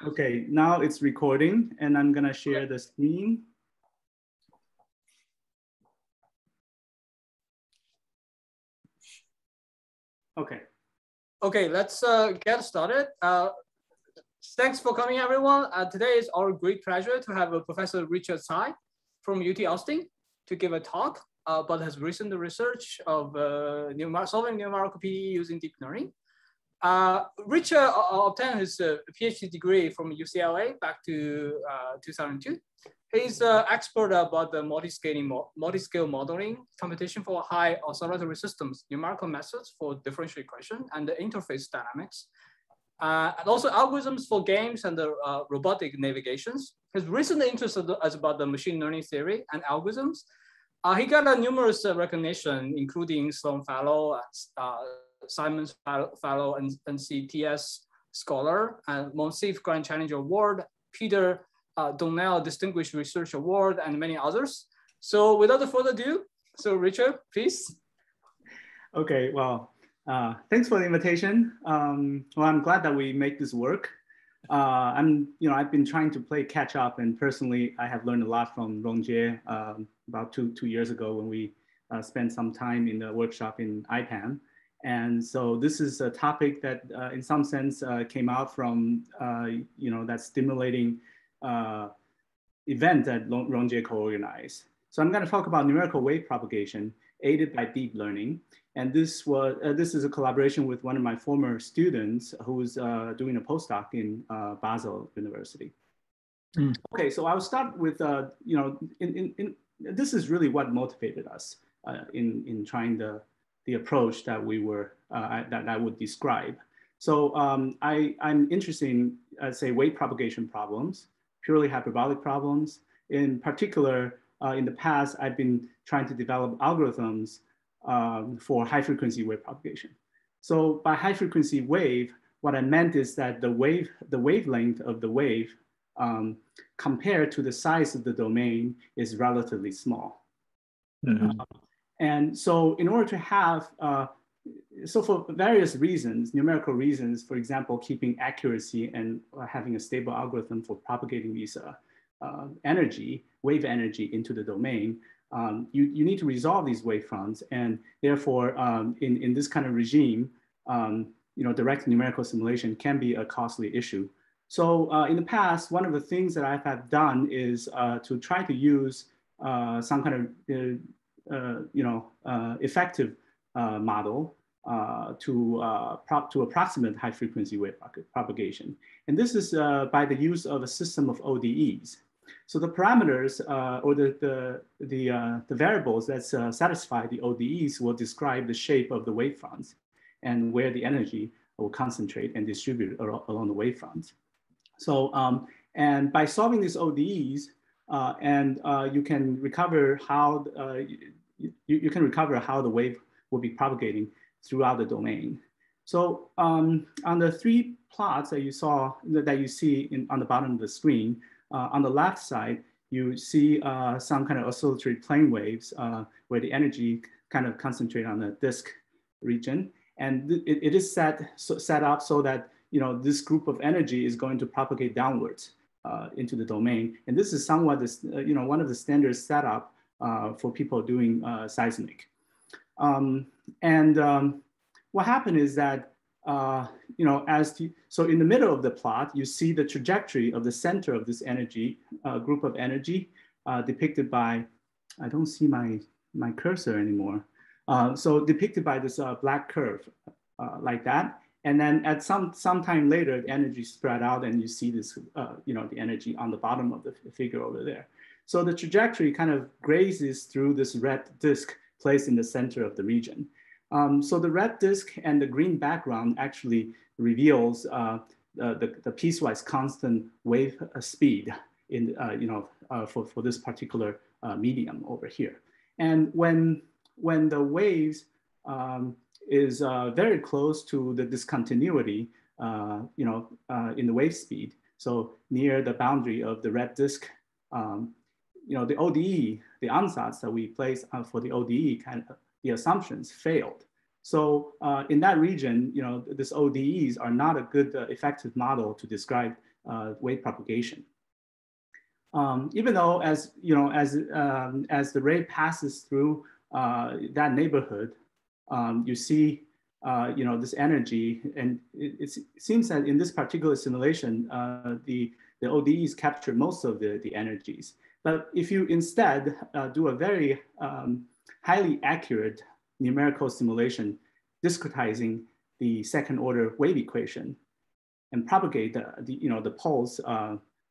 Okay, now it's recording and I'm gonna share the screen. Okay. Okay, let's get started. Thanks for coming, everyone. Today is our great pleasure to have Professor Richard Tsai from UT Austin to give a talk about his recent research of solving numerical PDE using deep learning. Richard obtained his PhD degree from UCLA back to 2002. He's an expert about the multiscale modeling, computation for high oscillatory systems, numerical methods for differential equation, and the interface dynamics, and also algorithms for games and the robotic navigations. His recent interest is about the machine learning theory and algorithms. He got a numerous recognition, including Sloan Fellow, Simon Fellow, and NCTS Scholar, and Monsif Grand Challenger Award, Peter Donnell Distinguished Research Award, and many others. So without further ado, so Richard, please. Okay, well, thanks for the invitation. Well, I'm glad that we make this work. I've been trying to play catch up, and personally, I have learned a lot from Rongjie about two years ago when we spent some time in the workshop in IPAM. And so this is a topic that in some sense came out from, that stimulating event that Rongjie co-organized. So I'm gonna talk about numerical wave propagation aided by deep learning. And this is a collaboration with one of my former students who's doing a postdoc in Basel University. Okay, so I'll start with, this is really what motivated us in trying the approach that we were, that I would describe. So I'm interested in, say, wave propagation problems, purely hyperbolic problems. In particular, in the past, I've been trying to develop algorithms for high frequency wave propagation. So by high frequency wave, what I meant is that the wavelength of the wave compared to the size of the domain is relatively small. And so in order to have, so for various reasons, numerical reasons, for example, keeping accuracy and having a stable algorithm for propagating these wave energy into the domain, you need to resolve these wavefronts. And therefore, in this kind of regime, direct numerical simulation can be a costly issue. So in the past, one of the things that I have done is to try to use some kind of effective model to approximate high frequency wave propagation. And this is by the use of a system of ODEs. So the parameters or the variables that satisfy the ODEs will describe the shape of the wavefronts and where the energy will concentrate and distribute along the wavefront. So, and by solving these ODEs, you can recover how the wave will be propagating throughout the domain. So on the three plots that you see on the bottom of the screen, on the left side, you see some kind of oscillatory plane waves where the energy kind of concentrate on the disk region. And it is set up so that this group of energy is going to propagate downwards into the domain. And this is somewhat one of the standard setup for people doing seismic. What happened is that so in the middle of the plot, you see the trajectory of the center of this energy, group of energy depicted by, I don't see my cursor anymore. So depicted by this black curve like that. And then at some time later, the energy spread out and you see this, the energy on the bottom of the figure over there. So the trajectory kind of grazes through this red disk placed in the center of the region. So the red disk and the green background actually reveals the piecewise constant wave speed in for this particular medium over here. And when the waves is very close to the discontinuity, in the wave speed, so near the boundary of the red disk, the ODE, the ansatz that we place for the ODE the assumptions failed. So in that region, this ODEs are not a good effective model to describe wave propagation. Even though as the ray passes through that neighborhood, you see this energy, and it seems that in this particular simulation, the ODEs capture most of the energies. But if you instead do a very highly accurate numerical simulation, discretizing the second order wave equation, and propagate the pulse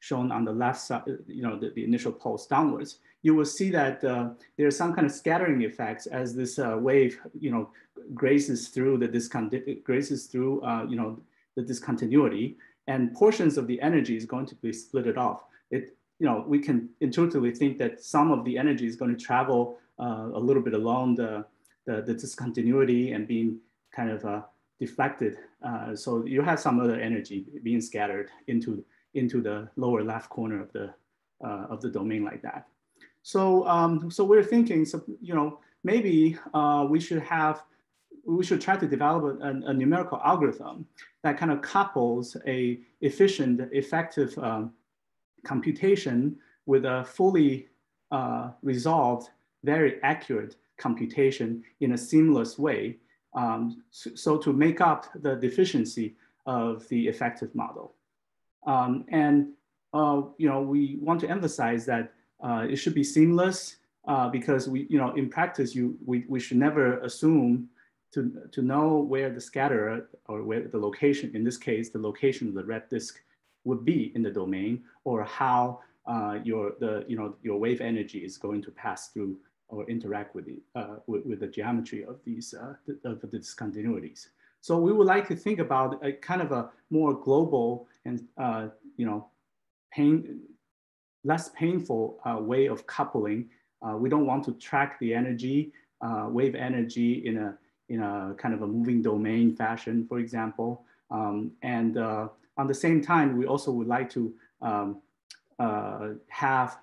shown on the left side, the initial pulse downwards, you will see that there's some kind of scattering effects as this wave, graces through the discontinuity, and portions of the energy is going to be split off. We can intuitively think that some of the energy is going to travel a little bit along the discontinuity and being kind of deflected. So you have some other energy being scattered into the lower left corner of the domain like that. So we're thinking, maybe we should try to develop a numerical algorithm that kind of couples a efficient, effective computation with a fully resolved, very accurate computation in a seamless way. So to make up the deficiency of the effective model. We want to emphasize that it should be seamless because in practice, we should never assume to know where the scatter or where the location, in this case, the location of the red disk would be in the domain, or how your wave energy is going to pass through or interact with the geometry of these of the discontinuities. So we would like to think about a kind of a more global and less painful way of coupling. We don't want to track the energy, wave energy in a kind of a moving domain fashion, for example. On the same time, we also would like to have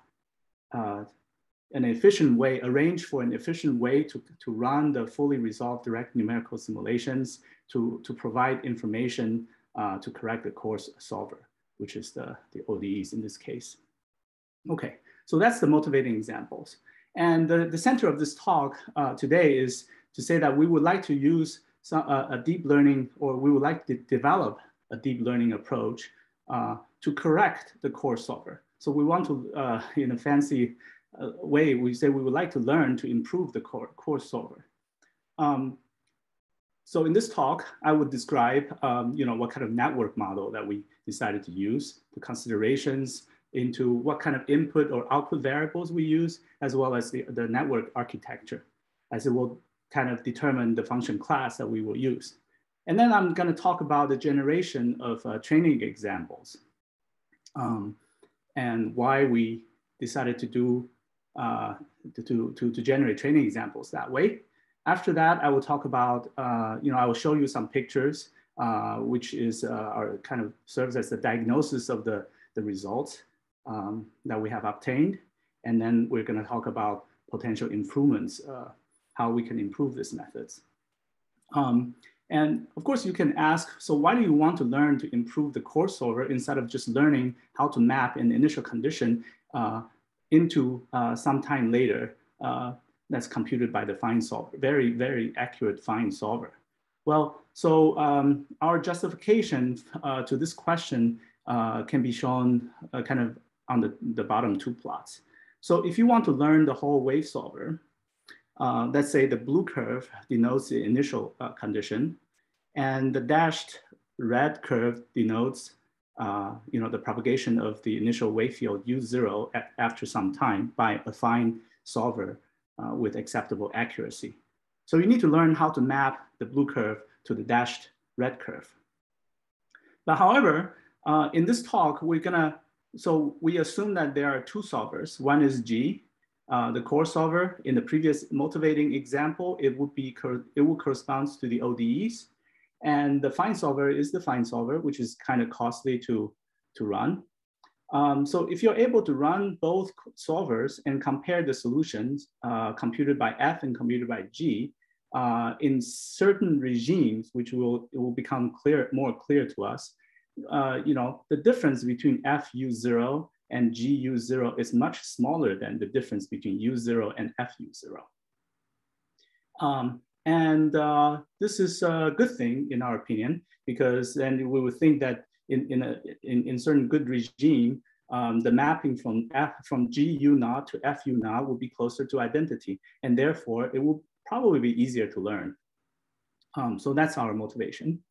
an efficient way, arrange for an efficient way to run the fully resolved direct numerical simulations to provide information to correct the coarse solver, which is the ODEs in this case. Okay, so that's the motivating examples. And the center of this talk today is to say that we would like to use a deep learning, or we would like to develop a deep learning approach to correct the coarse solver. So we want to, in a fancy way, we say we would like to learn to improve the coarse solver. So in this talk, I would describe what kind of network model that we decided to use, the considerations into what kind of input or output variables we use, as well as the network architecture, as it will kind of determine the function class that we will use. And then I'm going to talk about the generation of training examples and why we decided to do to generate training examples that way. After that, I will talk about, I will show you some pictures, which is our kind of serves as the diagnosis of the results that we have obtained. And then we're going to talk about potential improvements, how we can improve these methods. And of course, you can ask, so why do you want to learn to improve the coarse solver instead of just learning how to map an initial condition into some time later that's computed by the fine solver, very, very accurate fine solver? Well, so our justification to this question can be shown kind of on the bottom two plots. So if you want to learn the whole wave solver, let's say the blue curve denotes the initial condition, and the dashed red curve denotes the propagation of the initial wave field U0 after some time by a fine solver with acceptable accuracy. So you need to learn how to map the blue curve to the dashed red curve. But however, in this talk, so we assume that there are two solvers. One is G, the coarse solver. In the previous motivating example, it will correspond to the ODEs. And the fine solver is the fine solver, which is kind of costly to run. So if you're able to run both solvers and compare the solutions computed by F and computed by G, in certain regimes, which it will become more clear to us, the difference between FU0 and GU0 is much smaller than the difference between U0 and FU0. This is a good thing in our opinion, because then we would think that in certain good regime, the mapping from GU0 to FU0 will be closer to identity, and therefore it will probably be easier to learn. So that's our motivation.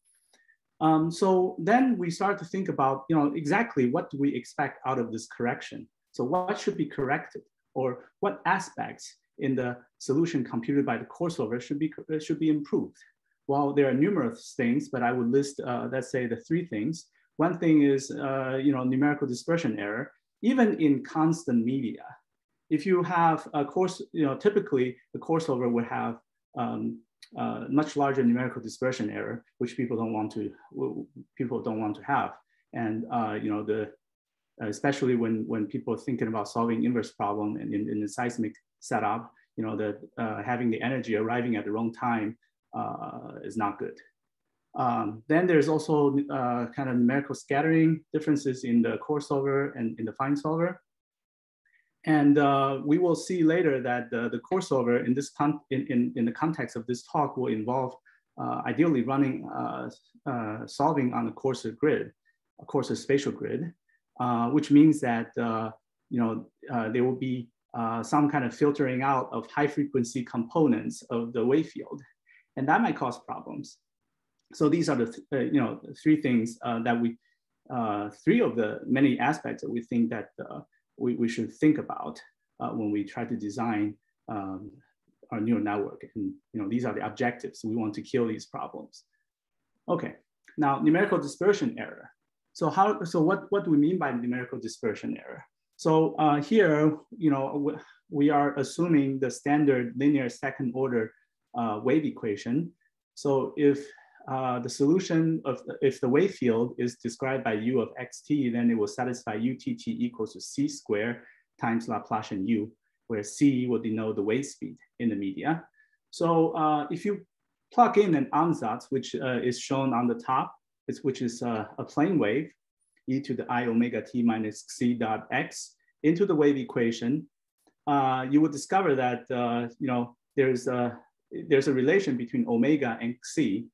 So then we start to think about, exactly what do we expect out of this correction? So what should be corrected, or what aspects in the solution computed by the coarse solver should be improved? Well, there are numerous things, but I would list, let's say, the 3 things. One thing is, numerical dispersion error. Even in constant media, if you have a coarse, typically the coarse solver would have much larger numerical dispersion error, which people don't want to have. And especially when people are thinking about solving inverse problem and in the seismic setup, having the energy arriving at the wrong time is not good. Then there's also kind of numerical scattering differences in the coarse solver and in the fine solver. And we will see later that the coarse solver in the context of this talk will involve ideally running solving on a coarser grid, a coarser spatial grid, which means that there will be some kind of filtering out of high frequency components of the wave field, and that might cause problems. So these are the 3 things that we 3 of the many aspects that we think that we should think about when we try to design our neural network. And these are the objectives. We want to kill these problems. Okay, now numerical dispersion error. So what do we mean by numerical dispersion error? So here, we are assuming the standard linear second order wave equation. So if the solution if the wave field is described by u of xt, then it will satisfy utt equals to c squared times Laplacian u, where c will denote the wave speed in the media. So if you plug in an ansatz, which is shown on the top, which is a plane wave, e to the I omega t minus c dot x, into the wave equation, you will discover that there's a relation between omega and c,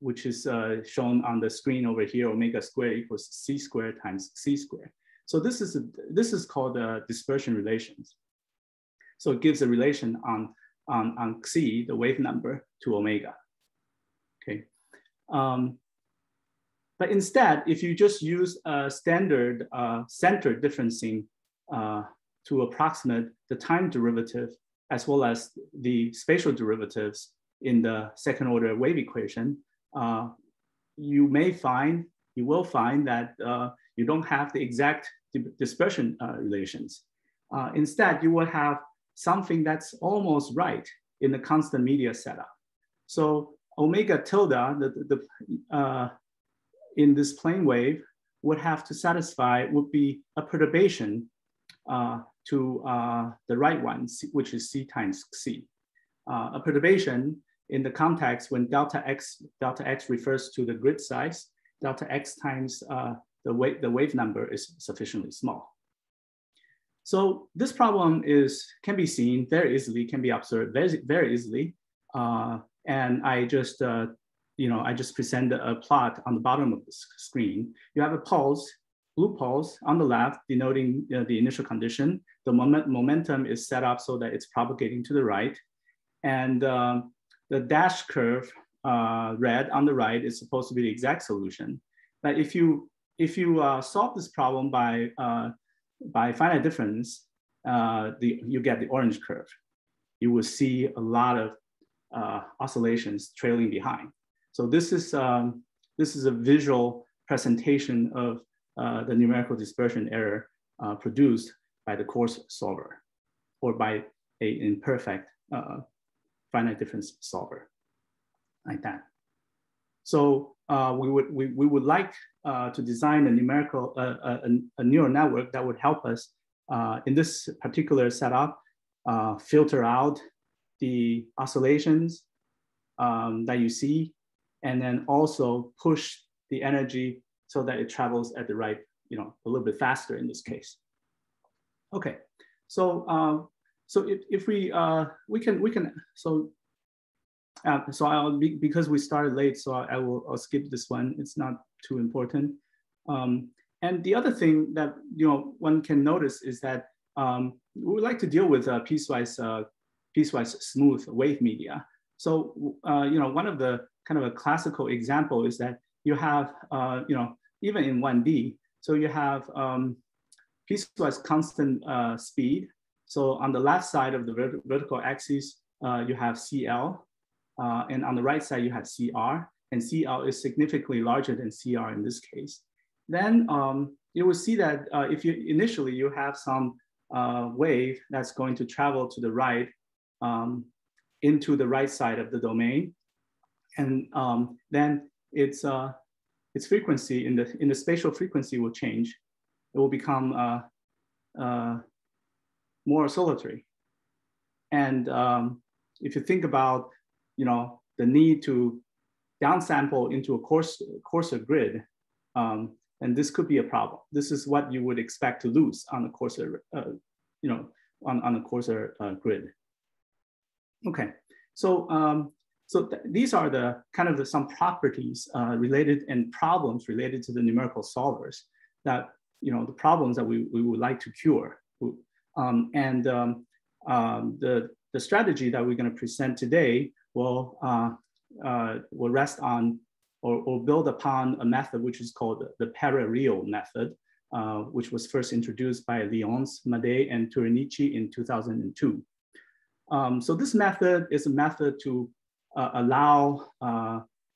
which is shown on the screen over here. Omega squared equals c squared times c squared. So this is called dispersion relations. So it gives a relation on c, the wave number, to omega. Okay. But instead, if you just use a standard center differencing to approximate the time derivative as well as the spatial derivatives in the second order wave equation, you will find that you don't have the exact dispersion relations. Instead, you will have something that's almost right in the constant media setup. So omega tilde, in this plane wave, would be a perturbation to the right one, which is c times c. A perturbation in the context when delta x refers to the grid size, delta x times the wave number is sufficiently small. So this problem can be seen very easily, can be observed very easily, and I just present a plot on the bottom of the screen. You have a pulse, blue pulse on the left, denoting the initial condition. The momentum is set up so that it's propagating to the right, and the dash curve, red on the right, is supposed to be the exact solution. But if you solve this problem by finite difference, you get the orange curve. You will see a lot of oscillations trailing behind. So this is a visual presentation of the numerical dispersion error produced by the coarse solver, or by an imperfect finite difference solver, like that. So we would like to design a numerical a neural network that would help us in this particular setup filter out the oscillations that you see, and then also push the energy so that it travels at the right, a little bit faster in this case. Okay, so if we can so I'll be, because we started late, so I'll skip this one. It's not too important. And the other thing that one can notice is that we would like to deal with piecewise smooth wave media. So one of the kind of a classical example is that you have even in 1D, so you have piecewise constant speed. So on the left side of the vertical axis, you have CL, and on the right side you have CR, and CL is significantly larger than CR in this case. Then you will see that if you initially you have some wave that's going to travel to the right into the right side of the domain, and then its frequency in the spatial frequency will change. It will become more oscillatory. And if you think about the need to downsample into a coarser grid, and this could be a problem. This is what you would expect to lose on a coarser, on a coarser grid. Okay, so these are the kind of some properties related and problems related to the numerical solvers that the problems that we would like to cure. The strategy that we're going to present today will rest on or build upon a method which is called the Parareal method, which was first introduced by Lyons, Madej, and Turnici in 2002. So this method is a method to allow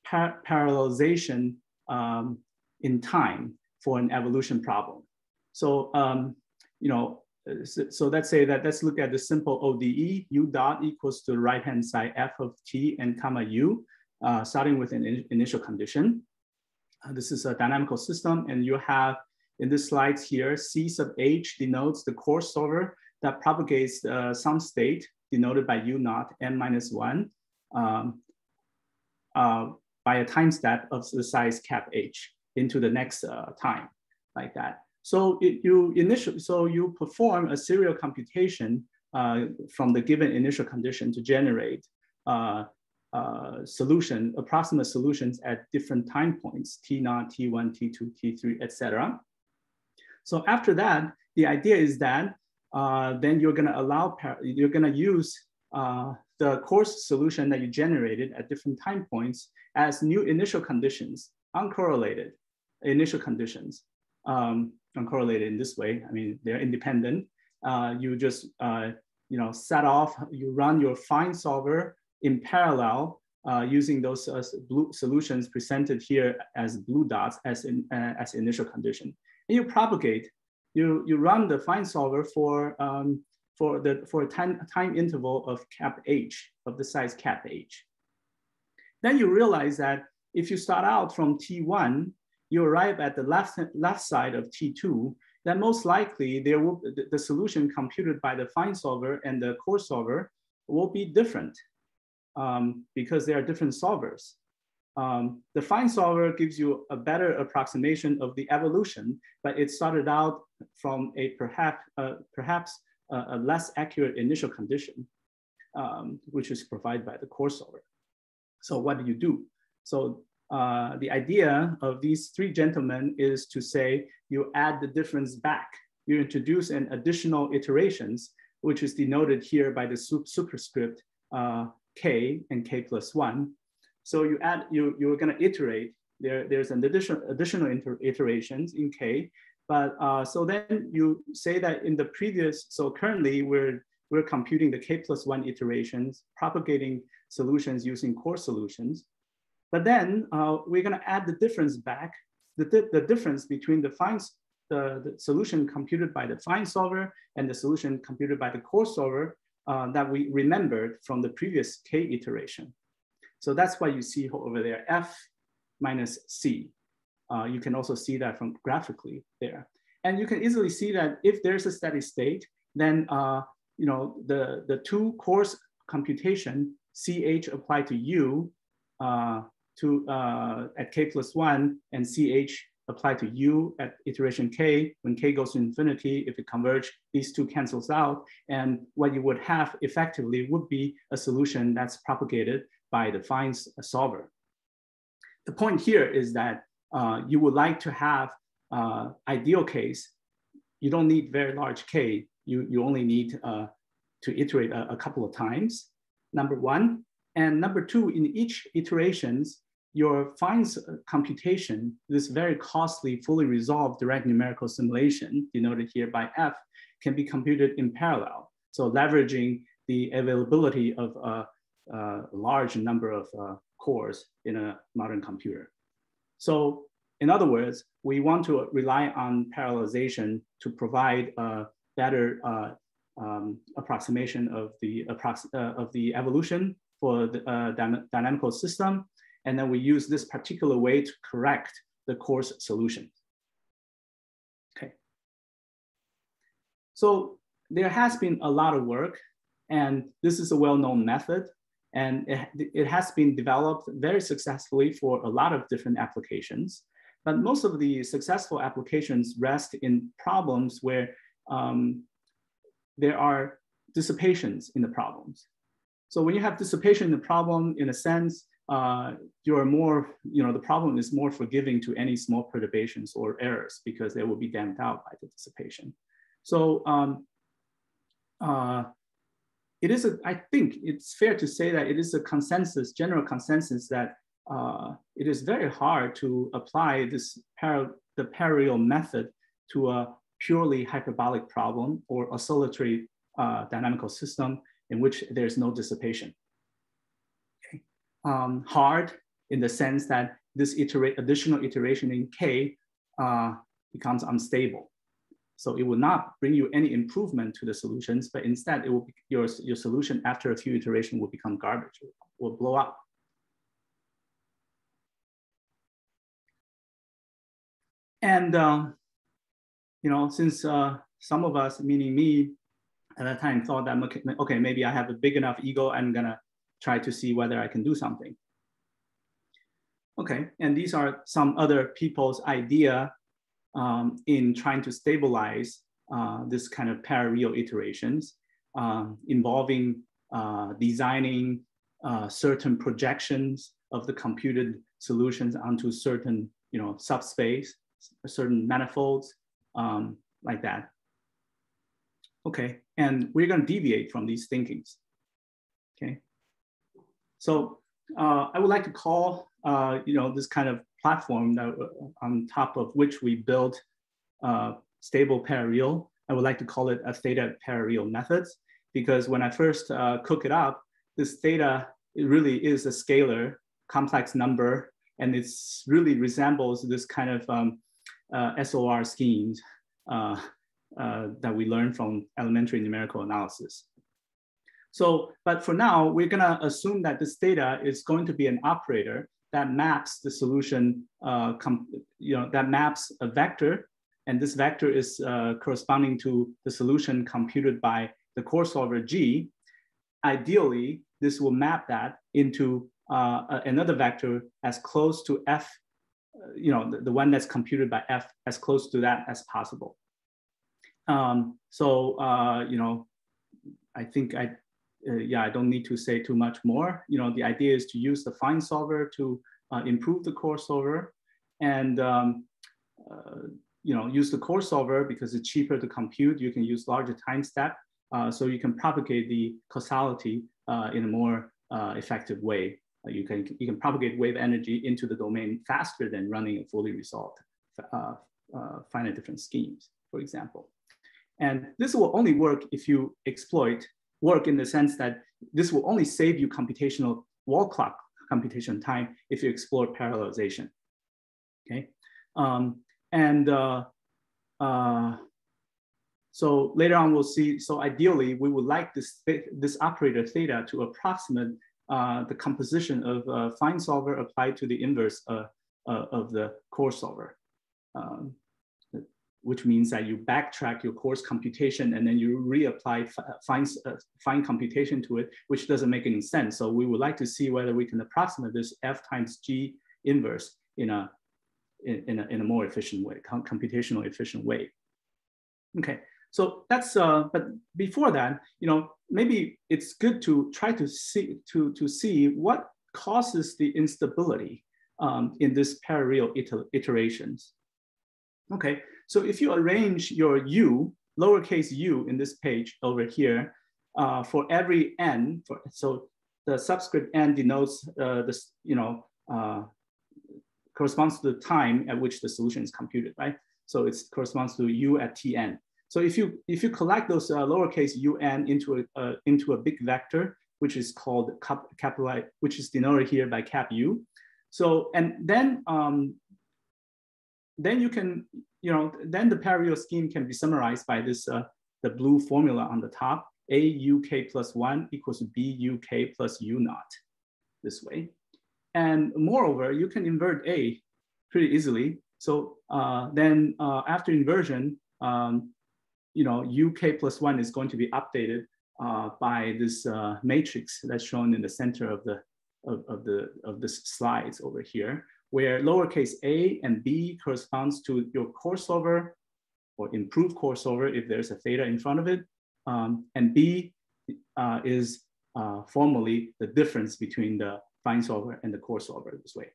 parallelization in time for an evolution problem. So so let's say that let's look at the simple ODE. U dot equals to the right-hand side f of t and comma u, starting with an initial condition. This is a dynamical system, and you have in this slide here, C sub h denotes the coarse solver that propagates some state denoted by u naught n minus 1 by a time step of the size cap h into the next time, like that. So you perform a serial computation from the given initial condition to generate approximate solutions at different time points, T0, T1, T2, T3, etc. So after that, the idea is that then you're going to use the coarse solution that you generated at different time points as new initial conditions, uncorrelated initial conditions. Uncorrelated in this way, I mean, they're independent. You just, set off, you run your fine solver in parallel using those blue solutions presented here as blue dots as initial condition. And you propagate, you run the fine solver for a time interval of cap h, of the size cap h. Then you realize that if you start out from T1, you arrive at the left side of T2, then most likely the solution computed by the fine solver and the coarse solver will be different because they are different solvers. The fine solver gives you a better approximation of the evolution, but it started out from a perhaps a less accurate initial condition, which is provided by the coarse solver. So what do you do? So the idea of these three gentlemen is to say you add the difference back. You introduce an additional iterations, which is denoted here by the superscript k and k plus 1. So you're going to iterate. There's an additional iterations in k. But so then you say that in the previous, so currently we're computing the k plus 1 iterations, propagating solutions using coarse solutions. But then we're going to add the difference back, the difference between the solution computed by the fine solver and the solution computed by the coarse solver that we remembered from the previous k iteration. So that's why you see over there, f minus c. You can also see that from graphically there. And you can easily see that if there's a steady state, then the two coarse computation, CH applied to U at k+1 and CH applied to U at iteration K. When K goes to infinity, if it converge, these two cancels out. And what you would have effectively would be a solution that's propagated by the fine solver. The point here is that you would like to have ideal case. You don't need very large K. You only need to iterate a couple of times, number one. And number two, in each iterations, your fine computation, this very costly, fully resolved direct numerical simulation, denoted here by F, can be computed in parallel. So leveraging the availability of a large number of cores in a modern computer. So in other words, we want to rely on parallelization to provide a better approximation of the evolution for the dynamical system. And then we use this particular way to correct the coarse solution. Okay. So there has been a lot of work, and this is a well-known method, and it has been developed very successfully for a lot of different applications. But most of the successful applications rest in problems where there are dissipations in the problems. So when you have dissipation in the problem, in a sense, you're more, the problem is more forgiving to any small perturbations or errors because they will be damped out by the dissipation. So it is I think it's fair to say that it is a consensus, general consensus that it is very hard to apply this the Parareal method to a purely hyperbolic problem or oscillatory dynamical system in which there's no dissipation. Okay. Hard in the sense that this additional iteration in K becomes unstable. So it will not bring you any improvement to the solutions, but instead it will be your solution after a few iterations will become garbage, will blow up. And since some of us, meaning me, at that time thought that, okay, maybe I have a big enough ego, I'm gonna try to see whether I can do something. Okay, and these are some other people's idea in trying to stabilize this kind of parareal iterations involving designing certain projections of the computed solutions onto certain subspace, certain manifolds, like that. Okay, and we're going to deviate from these thinkings. Okay, so I would like to call this kind of platform that on top of which we build stable parareal, I would like to call it a theta parareal methods, because when I first cook it up, this theta, it really is a scalar complex number, and it really resembles this kind of SOR schemes that we learned from elementary numerical analysis. So, but for now, we're gonna assume that this theta is going to be an operator that maps the solution, that maps a vector, and this vector is corresponding to the solution computed by the core solver G. Ideally, this will map that into another vector as close to F, the one that's computed by F, as close to that as possible. I think I don't need to say too much more. The idea is to use the fine solver to improve the core solver, and use the core solver because it's cheaper to compute. You can use larger time step, so you can propagate the causality in a more effective way. You can propagate wave energy into the domain faster than running a fully resolved finite difference schemes, for example. And this will only work if you exploit work in the sense that this will only save you computational wall clock computation time if you explore parallelization. Okay, so later on we'll see. So ideally, we would like this operator theta to approximate the composition of fine solver applied to the inverse of the core solver. which means that you backtrack your coarse computation and then you reapply fine computation to it, which doesn't make any sense. So we would like to see whether we can approximate this F times G inverse in a more efficient way, computationally efficient way. Okay, so that's, but before that, maybe it's good to try to see what causes the instability in this Parareal iterations. Okay, so if you arrange your U, lowercase u in this page over here, for every n, so the subscript n denotes this, corresponds to the time at which the solution is computed, right? So it corresponds to u at Tn. So if you collect those lowercase un into a big vector, which is called capital I, which is denoted here by cap u. So and then you can, then the Parareal scheme can be summarized by this the blue formula on the top: a uk plus 1 equals b uk plus u naught, this way. And moreover, you can invert A pretty easily. So then after inversion, UK plus 1 is going to be updated by this matrix that's shown in the center of the slides over here, where lowercase a and b corresponds to your coarse over or improved coarse over if there's a theta in front of it, and b is formally the difference between the fine solver and the coarse solver this way.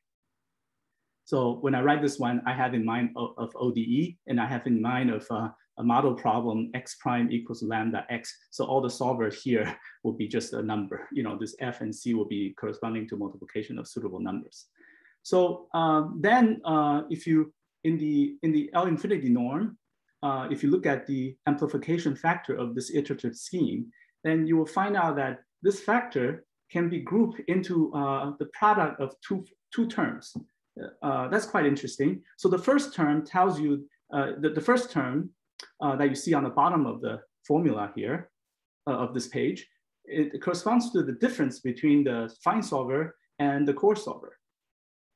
So when I write this one, I have in mind of ODE, and I have in mind of a model problem x prime equals lambda x. So all the solvers here will be just a number. This f and c will be corresponding to multiplication of suitable numbers. So then if you, in the L infinity norm, if you look at the amplification factor of this iterative scheme, then you will find out that this factor can be grouped into the product of two terms. That's quite interesting. So the first term tells you, the first term that you see on the bottom of the formula here, of this page, it corresponds to the difference between the fine solver and the coarse solver,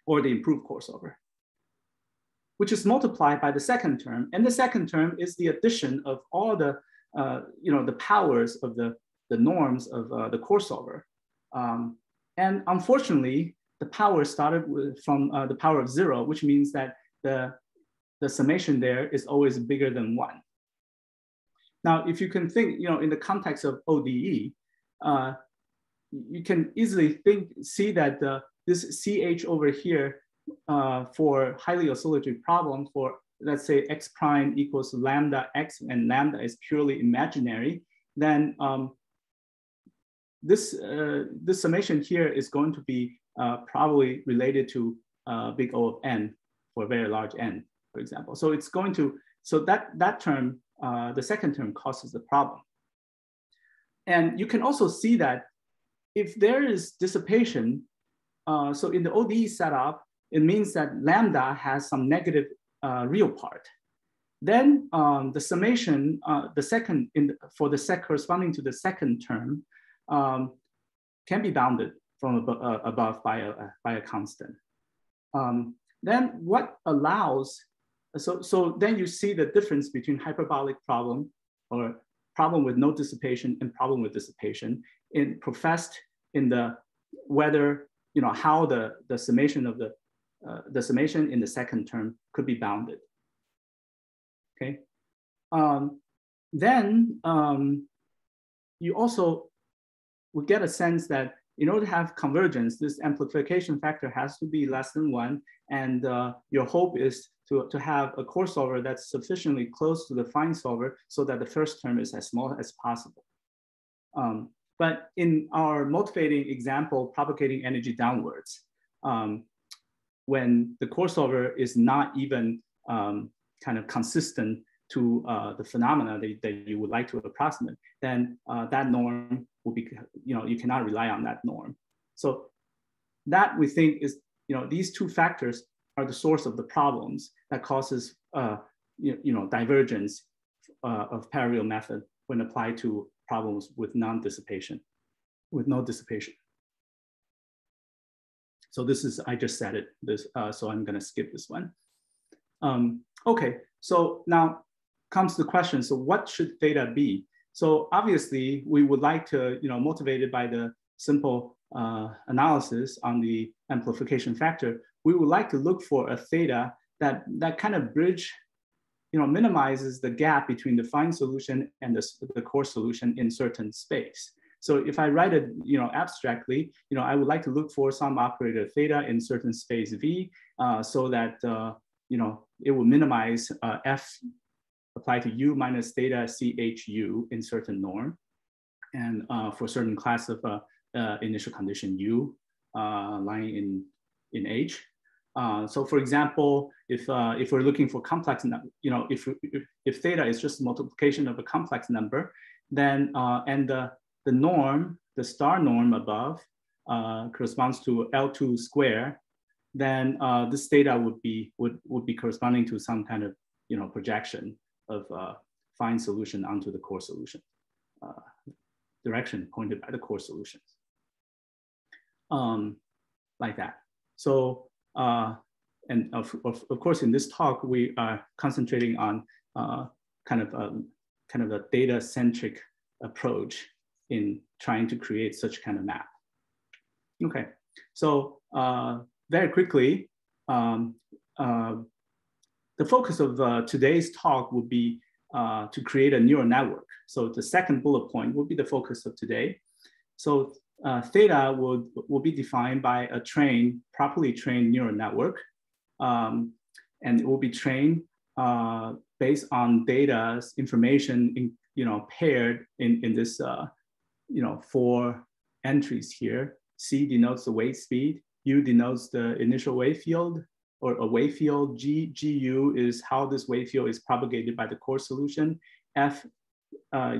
or the improved coarse solver, which is multiplied by the second term. And the second term is the addition of all the, the powers of the norms of the coarse solver. And unfortunately, the power started from the power of 0, which means that the summation there is always bigger than 1. Now, if you can think, in the context of ODE, you can easily see that this CH over here for highly oscillatory problem for, let's say, x prime equals lambda x, and lambda is purely imaginary, then this summation here is going to be probably related to big O of n for a very large n, for example. So it's going to, so that term, the second term causes the problem. And you can also see that if there is dissipation, so in the ODE setup, it means that lambda has some negative real part. Then the summation, the second, corresponding to the second term, can be bounded from above by a constant. Then what allows, so then you see the difference between hyperbolic problem or problem with no dissipation and problem with dissipation professed in the whether, how the summation of the summation in the second term could be bounded. Okay. Then you also would get a sense that in order to have convergence, this amplification factor has to be less than 1. And your hope is to have a coarse solver that's sufficiently close to the fine solver so that the first term is as small as possible. But in our motivating example, propagating energy downwards, when the coarse solver is not even kind of consistent to the phenomena that you would like to approximate, then that norm will be, you cannot rely on that norm. So that we think is, these two factors are the source of the problems that causes, divergence of Parareal method when applied to problems with non-dissipation, with no dissipation. So this is, I just said it, so I'm gonna skip this one. Okay, so now comes to the question, so what should theta be? So obviously we would like to, motivated by the simple analysis on the amplification factor, we would like to look for a theta that kind of bridge, minimizes the gap between the fine solution and the coarse solution in certain space. So if I write it, abstractly, I would like to look for some operator theta in certain space V, so that it will minimize F applied to U minus theta CHU in certain norm, and for certain class of initial condition U lying in H. So for example, if we're looking for complex, if theta is just multiplication of a complex number, then and the norm, the star norm above corresponds to L2 square, then this theta would be corresponding to some kind of projection of fine solution onto the coarse solution, direction pointed by the coarse solutions, like that. So and of course in this talk we are concentrating on kind of a data centric approach in trying to create such kind of map. Okay, so very quickly, the focus of today's talk would be to create a neural network. So the second bullet point will be the focus of today. So theta will be defined by a properly trained neural network, and it will be trained based on data's information paired in this 4 entries here. C denotes the wave speed, U denotes the initial wave field or a wave field, GU is how this wave field is propagated by the coarse solution,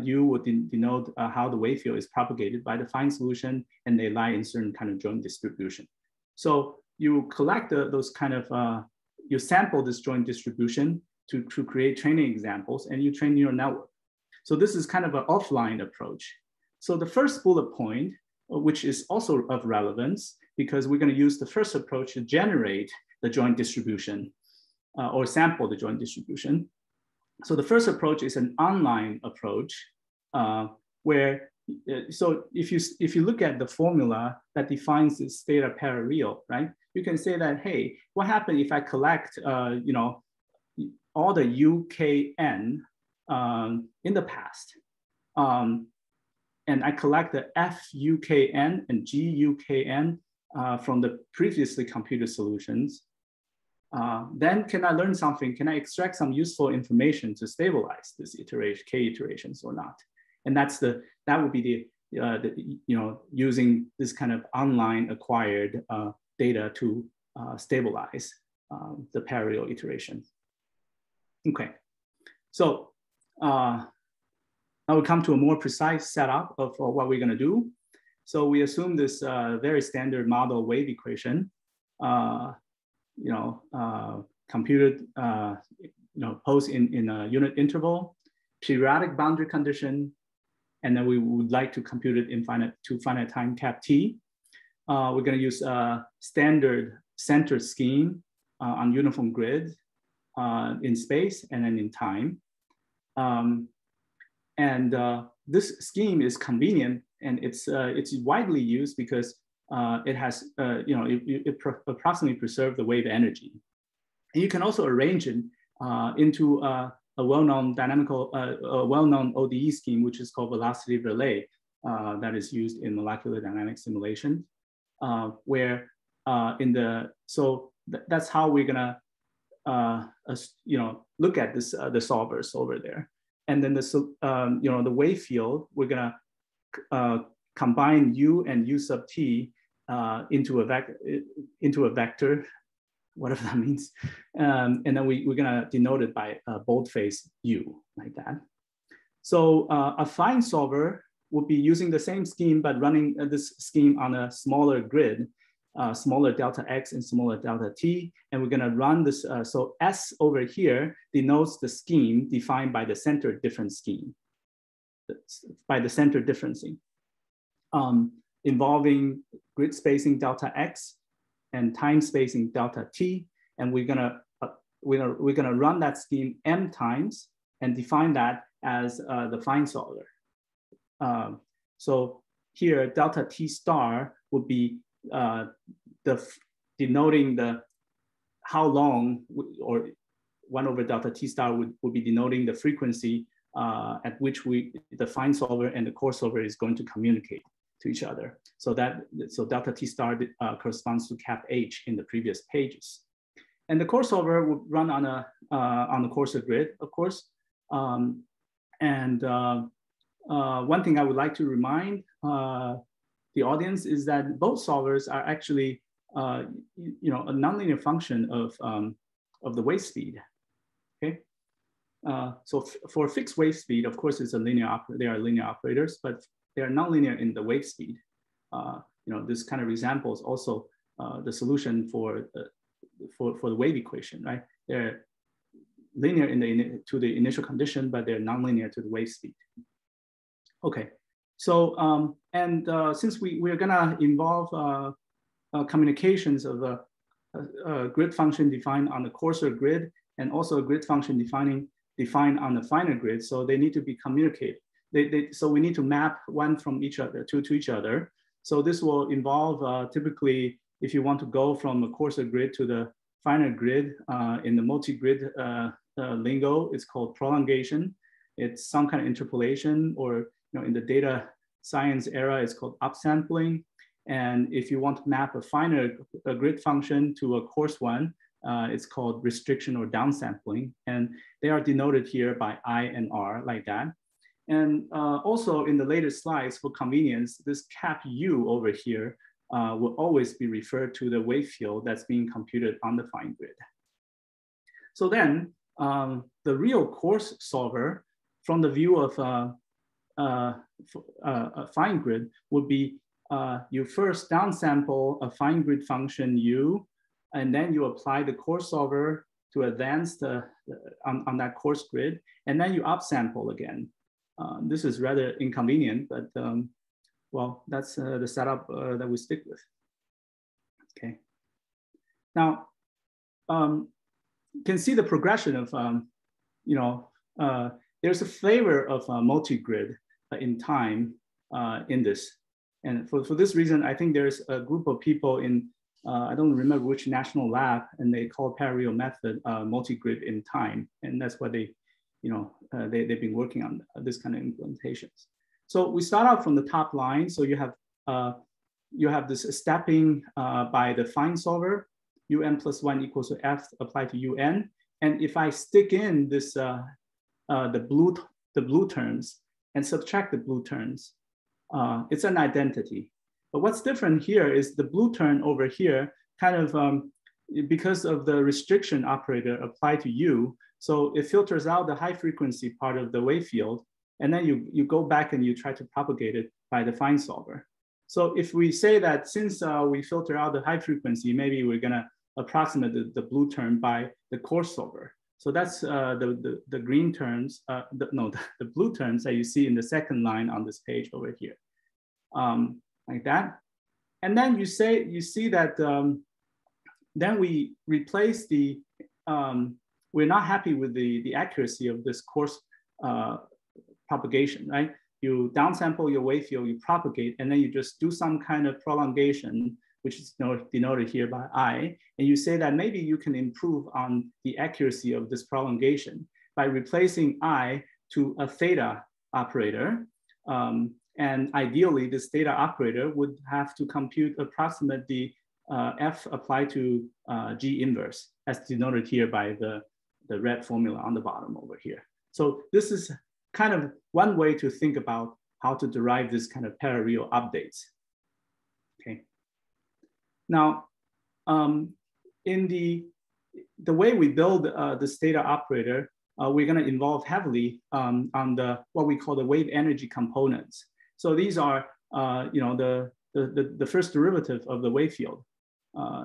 U would denote how the wave field is propagated by the fine solution, and they lie in certain kind of joint distribution. So you collect those kind of, you sample this joint distribution to create training examples, and you train neural network. So this is kind of an offline approach. So the first bullet point, which is also of relevance, because we're going to use the first approach to generate the joint distribution or sample the joint distribution. So the first approach is an online approach where, so if you look at the formula that defines this theta parareal, right? You can say that, hey, what happens if I collect, all the UKN in the past, and I collect the FUKN and GUKN from the previously computed solutions, then can I learn something? Can I extract some useful information to stabilize this K iterations or not? And that would be the using this kind of online acquired data to stabilize the Parareal iteration. Okay, so now we come to a more precise setup of what we're going to do. So we assume this very standard model wave equation, computed, posed in a unit interval, periodic boundary condition, and then we would like to compute it in finite time cap t. We're going to use a standard center scheme on uniform grid in space and then in time. This scheme is convenient, and it's widely used because it has it approximately preserves the wave energy. And you can also arrange it into a well-known well-known ODE scheme, which is called velocity relay, that is used in molecular dynamic simulation, where that's how we're gonna look at this the solvers over there. And then the wave field, we're gonna combine U and U sub t into a vector, whatever that means. And then we're gonna denote it by boldface U, like that. So a fine solver would be using the same scheme, but running this scheme on a smaller grid, smaller delta X and smaller delta T. And we're gonna run this, so S over here denotes the scheme defined by the center difference scheme, by the center differencing, involving grid spacing delta X and time spacing delta T. And we're gonna run that scheme M times and define that as the fine solver. So here, delta T star would be denoting the how long, or 1 over delta T star would be denoting the frequency at which the fine solver and the coarse solver is going to communicate to each other. So delta T star corresponds to cap H in the previous pages. And the coarse solver would run on a coarser grid, of course. One thing I would like to remind the audience is that both solvers are actually a nonlinear function of the wave speed. Okay. So for fixed wave speed, of course, they are linear operators, but they are nonlinear in the wave speed. This kind of resembles also the solution for the wave equation, right? They're linear to the initial condition, but they're nonlinear to the wave speed. Okay, so since we're gonna involve communications of a grid function defined on the coarser grid and also a grid function defined on the finer grid, so they need to be communicated. So we need to map one from each other to each other. So this will involve typically, if you want to go from a coarser grid to the finer grid in the multi-grid lingo, it's called prolongation. It's some kind of interpolation, or in the data science era, it's called upsampling. And if you want to map a finer grid function to a coarse one, it's called restriction or downsampling. And they are denoted here by I and R, like that. And also in the later slides, for convenience, this cap U over here will always be referred to the wave field that's being computed on the fine grid. So then the real coarse solver, from the view of a fine grid, would be you first downsample a fine grid function U, and then you apply the coarse solver to advance on that coarse grid, and then you upsample again. This is rather inconvenient, but well, that's the setup that we stick with. Okay. Now, you can see the progression of, there's a flavor of multi-grid in time in this. And for this reason, I think there's a group of people in, I don't remember which national lab, and they call Parareal method multi-grid in time. And that's what they've been working on this kind of implementations. So we start out from the top line. So you have this stepping by the fine solver, UN plus 1 equals to F applied to UN. And if I stick in this the blue terms and subtract the blue terms, it's an identity. But what's different here is the blue term over here kind of, because of the restriction operator applied to U, so it filters out the high frequency part of the wave field, and then you go back and you try to propagate it by the fine solver. So if we say that since we filter out the high frequency, maybe we're gonna approximate the blue term by the coarse solver. So that's the green terms, the blue terms that you see in the second line on this page over here, like that. And then you see that then we replace the, we're not happy with the accuracy of this coarse propagation, right? You downsample your wave field, you propagate, and then you just do some kind of prolongation, which is denoted here by I, and you say that maybe you can improve on the accuracy of this prolongation by replacing I to a theta operator. And ideally, this theta operator would have to approximate the F applied to G inverse, as denoted here by the red formula on the bottom over here. So this is kind of one way to think about how to derive this kind of parareal updates. Okay. Now, in the way we build this theta operator, we're going to involve heavily on what we call the wave energy components. So these are, the first derivative of the wave field,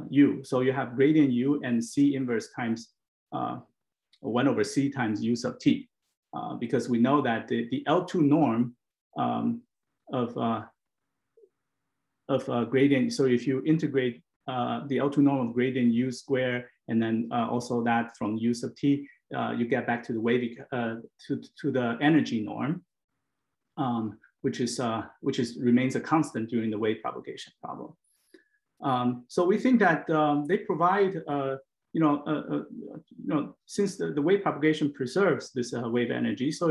U. So you have gradient U and C inverse times 1 over C times U sub T, because we know that the L2 norm of gradient. So if you integrate the L2 norm of gradient U square, and then also that from U sub T, you get back to the wave to the energy norm, which remains a constant during the wave propagation problem. So we think that they provide, since the wave propagation preserves this wave energy, so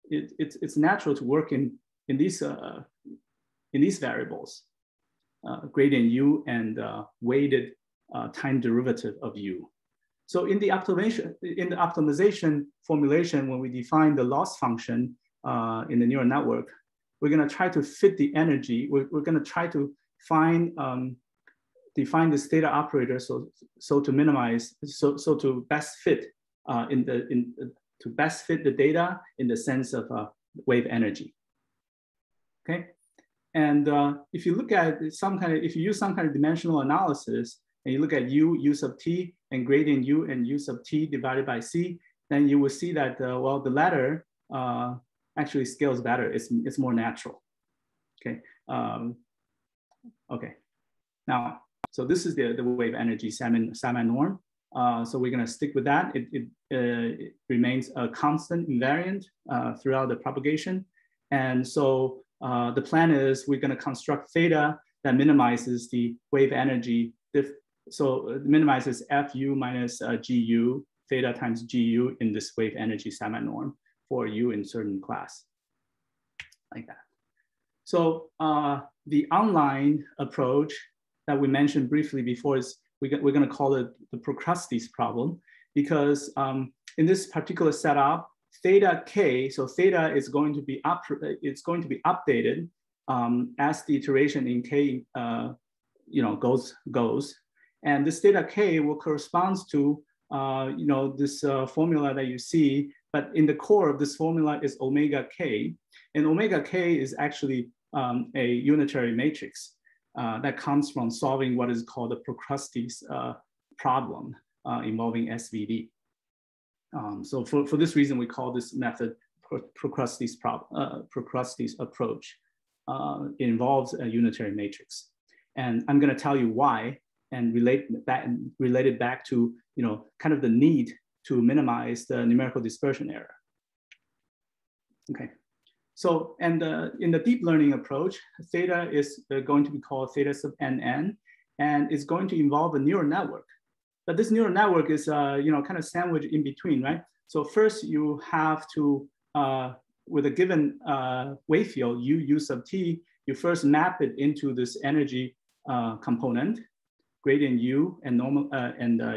it's natural to work in these variables, gradient u and weighted time derivative of u. So in the optimization formulation, when we define the loss function in the neural network, we're going to try to fit the energy. We're going to try to define this theta operator so to minimize, so to best fit to best fit the data in the sense of wave energy. Okay, and if you look at if you use some kind of dimensional analysis and you look at u sub t and gradient u and u sub t divided by c, then you will see that well, the latter actually scales better. It's more natural. Okay. Okay. Now, so this is the wave energy semi-norm. So we're going to stick with that. It remains a constant invariant throughout the propagation. And so the plan is we're going to construct theta that minimizes the wave energy. So it minimizes Fu minus Gu, theta times Gu in this wave energy semi-norm for U in certain class, like that. So the online approach that we mentioned briefly before is we're going to call it the Procrustes problem, because in this particular setup, theta k, so theta is going to be updated as the iteration in k goes, and this theta k will correspond to this formula that you see, but in the core of this formula is omega k, and omega k is actually a unitary matrix that comes from solving what is called the Procrustes problem involving SVD. So for this reason, we call this method Procrustes approach. It involves a unitary matrix, and I'm going to tell you why and relate it back to kind of the need to minimize the numerical dispersion error. Okay. So, and in the deep learning approach, theta is going to be called theta sub NN, and it's going to involve a neural network. But this neural network is, kind of sandwiched in between, right? So first you have to, with a given wave field, u sub t, you first map it into this energy component, gradient u and normal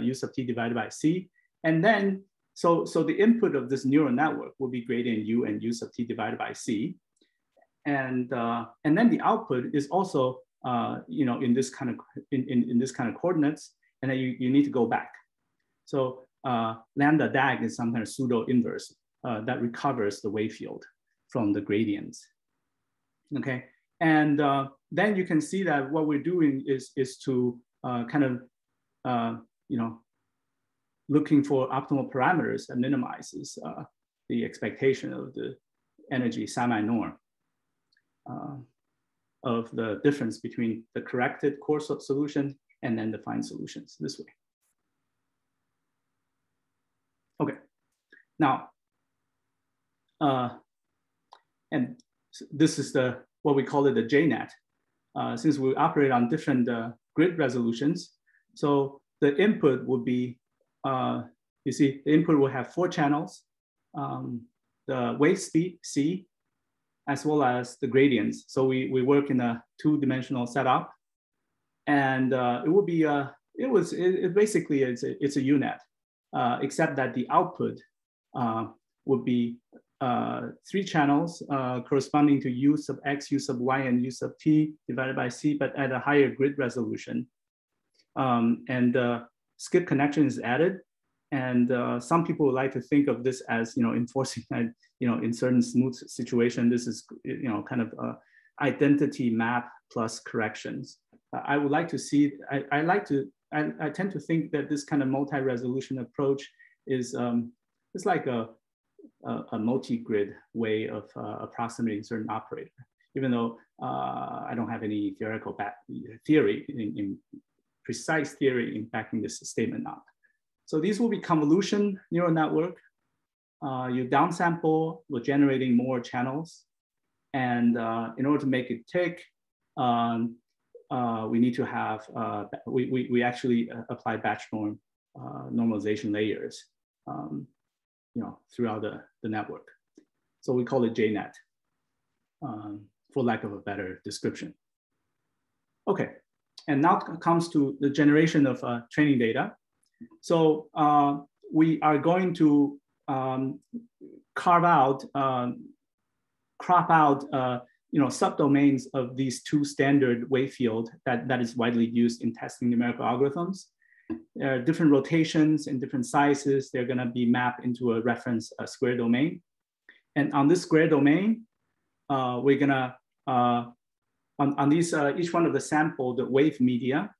u sub t divided by c, and then so the input of this neural network will be gradient u and u sub t divided by c, and then the output is also in this kind of coordinates, and then you need to go back. So lambda DAG is some kind of pseudo inverse that recovers the wave field from the gradients. Okay, and then you can see that what we're doing is to kind of looking for optimal parameters that minimizes the expectation of the energy semi-norm of the difference between the corrected coarse solution and then the fine solutions this way. Okay, now, and this is what we call it the JNET. Since we operate on different grid resolutions, so the input would be, you see, the input will have 4 channels, the wave speed, C, as well as the gradients. So we work in a 2-dimensional setup, and it will be, basically, it's a UNet, except that the output would be 3 channels corresponding to U sub X, U sub Y, and U sub T divided by C, but at a higher grid resolution. And skip connection is added. And some people would like to think of this as, enforcing that, in certain smooth situation, this is, kind of identity map plus corrections. I would like to see, I tend to think that this kind of multi-resolution approach is it's like a multi-grid way of approximating certain operator, even though I don't have any theoretical theory in precise theory in backing this statement up. So these will be convolution neural network. You downsample, we're generating more channels. And in order to make it tick, we need to have, we actually apply batch norm normalization layers throughout the network. So we call it JNET, for lack of a better description. Okay, and now it comes to the generation of training data. So we are going to crop out subdomains of these two standard wave field that is widely used in testing numerical algorithms. There are different rotations and different sizes. They're going to be mapped into a reference square domain. And on this square domain, we're going to, on these, each one of the sampled wave media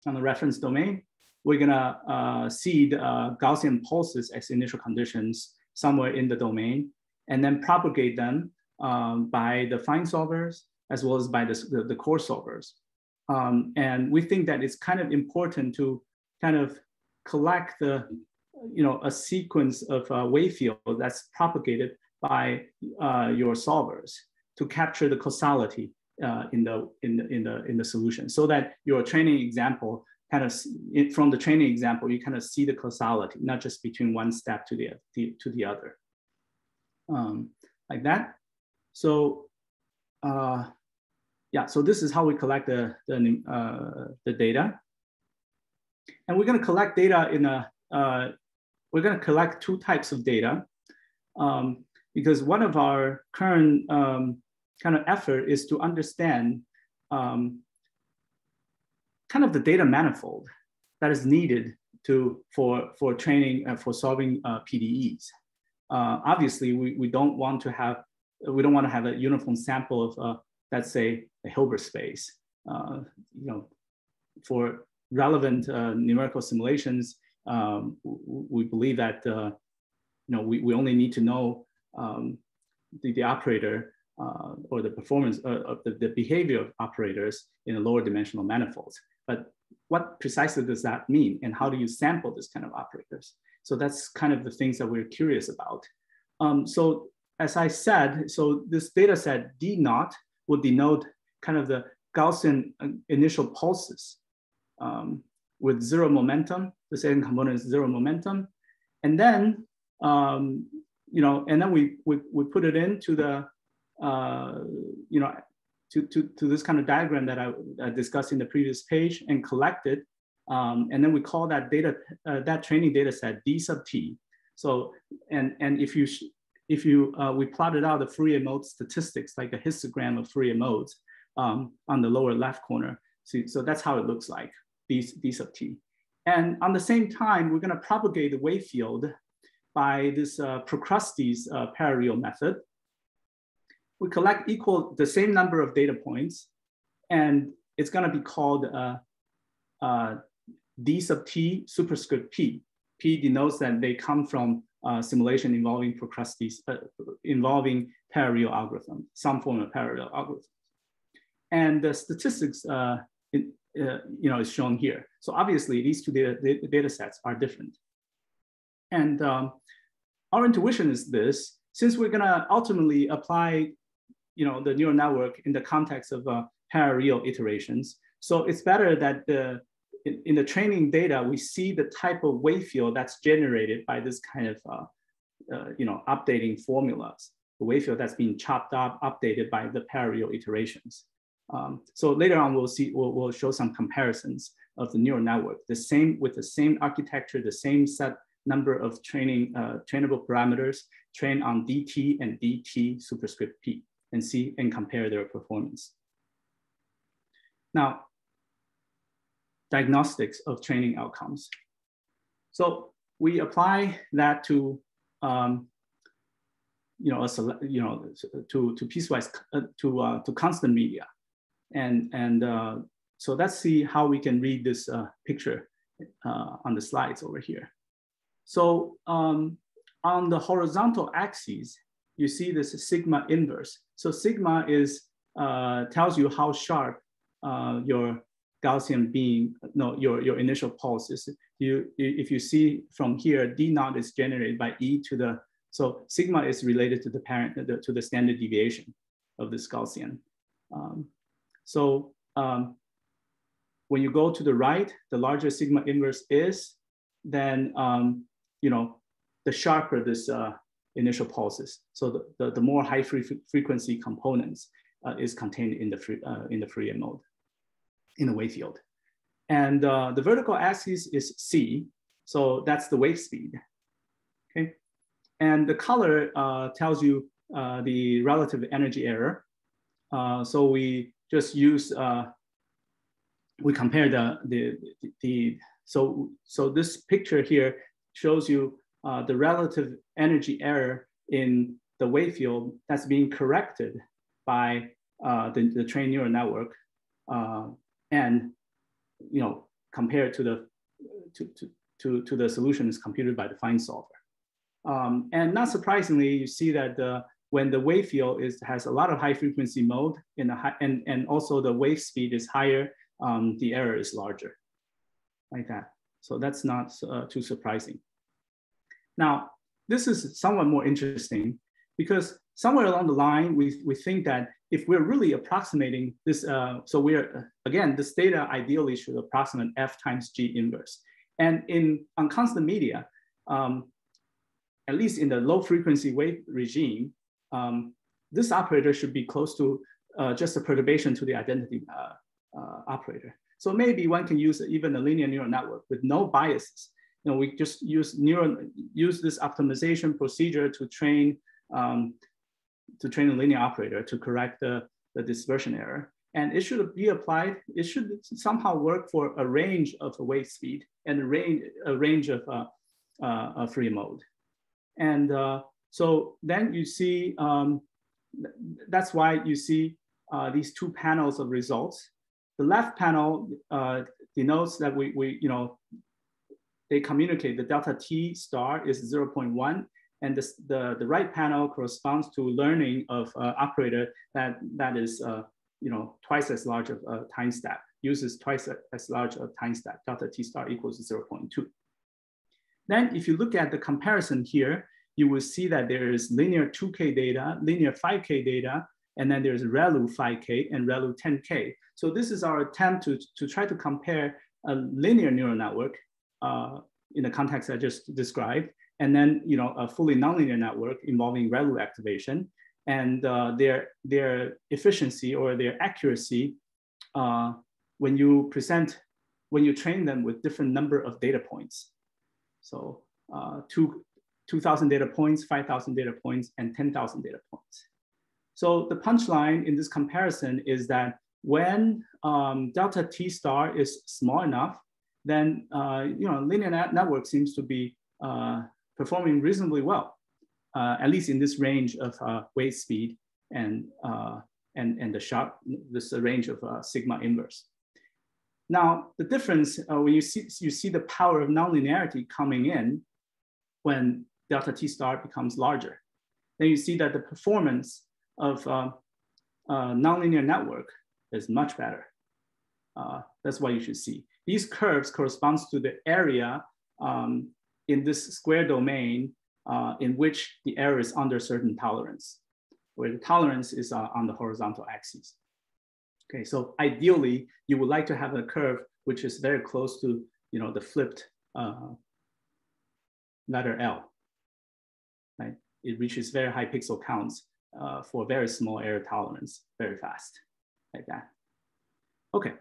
on the reference domain, we're going to seed Gaussian pulses as initial conditions somewhere in the domain, and then propagate them by the fine solvers as well as by the coarse solvers. And we think that it's kind of important to kind of collect the, a sequence of wave field that's propagated by your solvers to capture the causality in the solution, so that your training example kind of, from the training example, you kind of see the causality, not just between one step to the other, like that. So yeah, so this is how we collect the data. And we're going to collect data in we're going to collect two types of data, because one of our current kind of effort is to understand kind of the data manifold that is needed for training for solving PDEs. Obviously, we don't want to have a uniform sample of let's say a Hilbert space. For relevant numerical simulations, we believe that we only need to know the operator or the performance of the behavior of operators in a lower dimensional manifolds. But what precisely does that mean, and how do you sample this kind of operators? So that's kind of the things that we're curious about. So as I said, so this data set D0 will denote kind of the Gaussian initial pulses with zero momentum. The second component is zero momentum, and then and then we put it into the to this kind of diagram that I discussed in the previous page and collected, and then we call that data that training data set D sub T. So and if we plotted out the Fourier mode statistics, like a histogram of Fourier modes on the lower left corner. So that's how it looks like, D sub T. And on the same time, we're going to propagate the wave field by this Procrustes Parareal method. We collect the same number of data points, and it's going to be called D sub T superscript P. P denotes that they come from simulation involving Procrustes, involving Parareal algorithm, some form of Parareal algorithm. And the statistics is shown here. So obviously these two data sets are different. And our intuition is this: since we're gonna ultimately apply the neural network in the context of Parareal iterations, so it's better that in the training data, we see the type of wave field that's generated by this kind of updating formulas, the wave field that's being chopped up, updated by the Parareal iterations. So later on, we'll show some comparisons of the neural network, with the same architecture, the same set number of trainable parameters trained on DT and DT superscript P, and compare their performance. Now, diagnostics of training outcomes. So we apply that to to piecewise to constant media, and so let's see how we can read this picture on the slides over here. So on the horizontal axis, you see this sigma inverse. So sigma tells you how sharp your Gaussian beam, your initial pulse is. if you see from here, D naught is generated by E to the, so sigma is related to the parent, to the standard deviation of this Gaussian. When you go to the right, the larger sigma inverse is, then the sharper this initial pulses. So the more high frequency components is contained in the Fourier mode, in the wave field. And the vertical axis is C, so that's the wave speed. Okay, and the color tells you the relative energy error. So we just use we compare so this picture here shows you the relative energy error in the wave field that's being corrected by the trained neural network, and compared to the solutions computed by the fine solver. And not surprisingly, you see that when the wave field has a lot of high frequency mode and also the wave speed is higher, the error is larger, like that. So that's not too surprising. Now, this is somewhat more interesting because somewhere along the line, we think that if we're really approximating this, so we're, again, this data ideally should approximate F times G inverse. And on constant media, at least in the low frequency wave regime, this operator should be close to just a perturbation to the identity operator. So maybe one can use even a linear neural network with no biases. We just use this optimization procedure to train a linear operator to correct the dispersion error. And it should be applied, it should somehow work for a range of wave speed and a range of Fourier mode. And so then you see, that's why you see these two panels of results. The left panel denotes that they communicate the delta T star is 0.1, and the right panel corresponds to learning of operator that is twice as large of a time step, uses twice as large of time step, delta T star equals 0.2. Then if you look at the comparison here, you will see that there is linear 2K data, linear 5K data, and then there's ReLU 5K and ReLU 10K. So this is our attempt to try to compare a linear neural network in the context I just described, and then a fully nonlinear network involving ReLU activation, and their efficiency or their accuracy when you train them with different number of data points. So 2,000 data points, 5,000 data points, and 10,000 data points. So the punchline in this comparison is that when delta T star is small enough, then linear network seems to be performing reasonably well, at least in this range of wave speed and this range of sigma inverse. Now the difference when you see the power of nonlinearity coming in when delta T star becomes larger, then you see that the performance of nonlinear network is much better. That's what you should see. These curves corresponds to the area in this square domain in which the error is under certain tolerance, where the tolerance is on the horizontal axis. Okay, so ideally, you would like to have a curve which is very close to the flipped letter L. Right? It reaches very high pixel counts for very small error tolerance very fast, like that. Okay.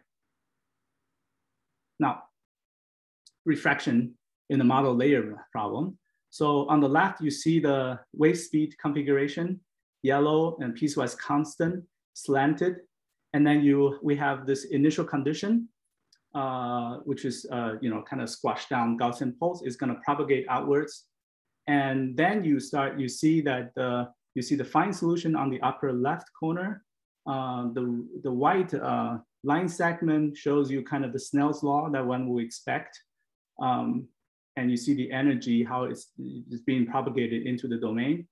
Now, refraction in the model layer problem. So on the left, you see the wave speed configuration, yellow and piecewise constant, slanted. And then we have this initial condition, which is kind of squashed down Gaussian pulse is going to propagate outwards. And then you see that you see the fine solution on the upper left corner. The white line segment shows you kind of the Snell's law that one will expect. And you see the energy, how it's being propagated into the domain.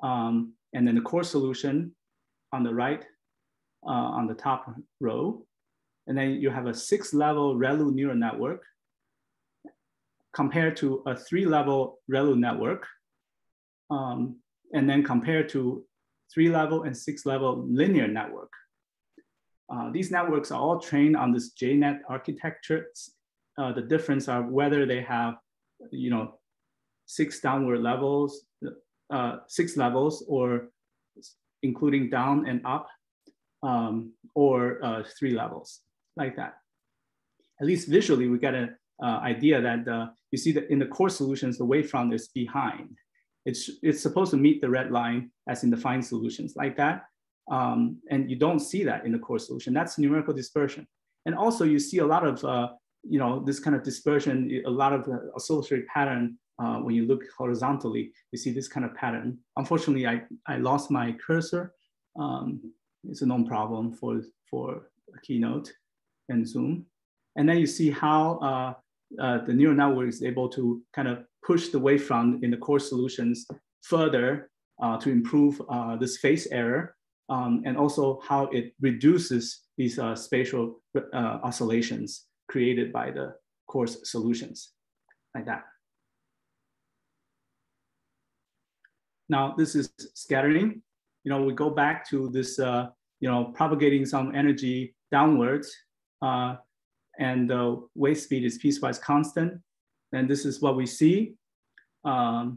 And then the coarse solution on the right, on the top row. And then you have a 6-level ReLU neural network. compared to a 3-level ReLU network, and then compared to 3-level and 6-level linear network. These networks are all trained on this JNET architecture. The difference are whether they have, 6 downward levels, 6 levels, or including down and up, or 3 levels, like that. At least visually, we get an idea that you see that in the coarse solutions, the wavefront is behind. It's supposed to meet the red line as in the fine solutions, like that. And you don't see that in the coarse solution. That's numerical dispersion. And also you see a lot of, this kind of dispersion, a lot of oscillatory pattern. When you look horizontally, you see this kind of pattern. Unfortunately, I lost my cursor. It's a known problem for a keynote and Zoom. And then you see how the neural network is able to kind of push the wavefront in the coarse solutions further to improve this phase error, and also how it reduces these spatial oscillations created by the coarse solutions, like that. Now, this is scattering. We go back to this, propagating some energy downwards, and the wave speed is piecewise constant. And this is what we see. The